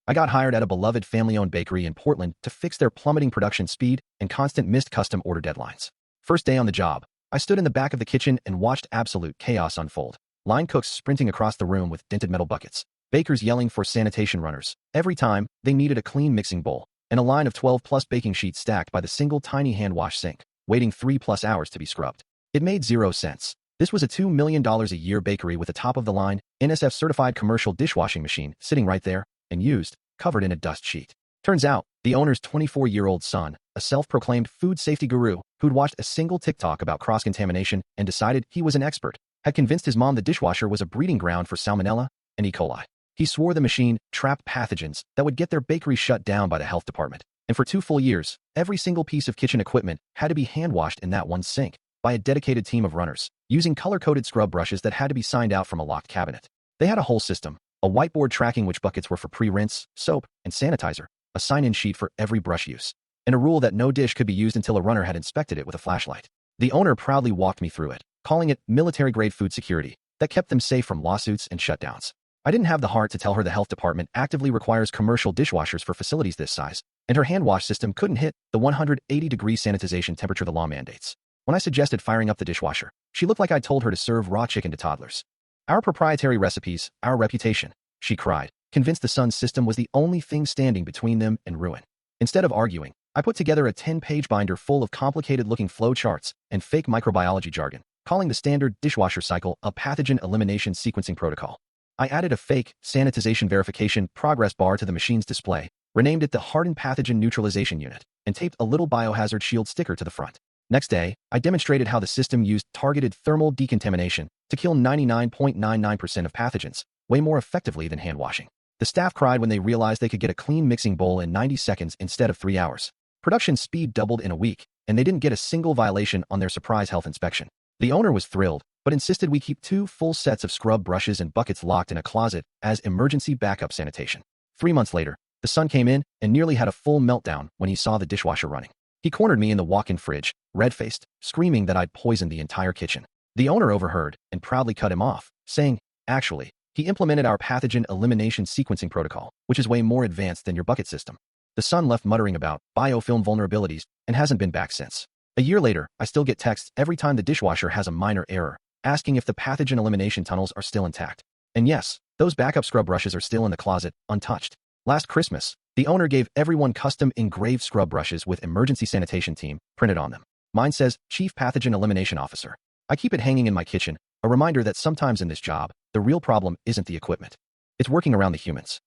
I got hired at a beloved family-owned bakery in Portland to fix their plummeting production speed and constant missed custom order deadlines. First day on the job, I stood in the back of the kitchen and watched absolute chaos unfold. Line cooks sprinting across the room with dented metal buckets, bakers yelling for sanitation runners every time they needed a clean mixing bowl, and a line of 12-plus baking sheets stacked by the single tiny hand-wash sink, waiting 3+ hours to be scrubbed. It made zero sense. This was a $2 million a year bakery with a top-of-the-line, NSF-certified commercial dishwashing machine sitting right there, and used, covered in a dust sheet. Turns out, the owner's 24-year-old son, a self-proclaimed food safety guru who'd watched a single TikTok about cross-contamination and decided he was an expert, had convinced his mom the dishwasher was a breeding ground for salmonella and E. coli. He swore the machine trapped pathogens that would get their bakery shut down by the health department. And for 2 full years, every single piece of kitchen equipment had to be hand-washed in that one sink by a dedicated team of runners, using color-coded scrub brushes that had to be signed out from a locked cabinet. They had a whole system, a whiteboard tracking which buckets were for pre-rinse, soap, and sanitizer, a sign-in sheet for every brush use, and a rule that no dish could be used until a runner had inspected it with a flashlight. The owner proudly walked me through it, calling it military-grade food security that kept them safe from lawsuits and shutdowns. I didn't have the heart to tell her the health department actively requires commercial dishwashers for facilities this size, and her hand wash system couldn't hit the 180-degree sanitization temperature the law mandates. When I suggested firing up the dishwasher, she looked like I'd told her to serve raw chicken to toddlers. Our proprietary recipes, our reputation, she cried, convinced the son's system was the only thing standing between them and ruin. Instead of arguing, I put together a 10-page binder full of complicated-looking flow charts and fake microbiology jargon, calling the standard dishwasher cycle a pathogen elimination sequencing protocol. I added a fake sanitization verification progress bar to the machine's display, renamed it the Hardened Pathogen Neutralization Unit, and taped a little biohazard shield sticker to the front. Next day, I demonstrated how the system used targeted thermal decontamination to kill 99.99% of pathogens, way more effectively than hand washing. The staff cried when they realized they could get a clean mixing bowl in 90 seconds instead of 3 hours. Production speed doubled in a week, and they didn't get a single violation on their surprise health inspection. The owner was thrilled, but insisted we keep 2 full sets of scrub brushes and buckets locked in a closet as emergency backup sanitation. 3 months later, the son came in and nearly had a full meltdown when he saw the dishwasher running. He cornered me in the walk-in fridge, red-faced, screaming that I'd poisoned the entire kitchen. The owner overheard and proudly cut him off, saying, "Actually, he implemented our pathogen elimination sequencing protocol, which is way more advanced than your bucket system." The son left muttering about biofilm vulnerabilities and hasn't been back since. A year later, I still get texts every time the dishwasher has a minor error, asking if the pathogen elimination tunnels are still intact. And yes, those backup scrub brushes are still in the closet, untouched. Last Christmas, the owner gave everyone custom engraved scrub brushes with emergency sanitation team printed on them. Mine says Chief Pathogen Elimination Officer. I keep it hanging in my kitchen, a reminder that sometimes in this job, the real problem isn't the equipment. It's working around the humans.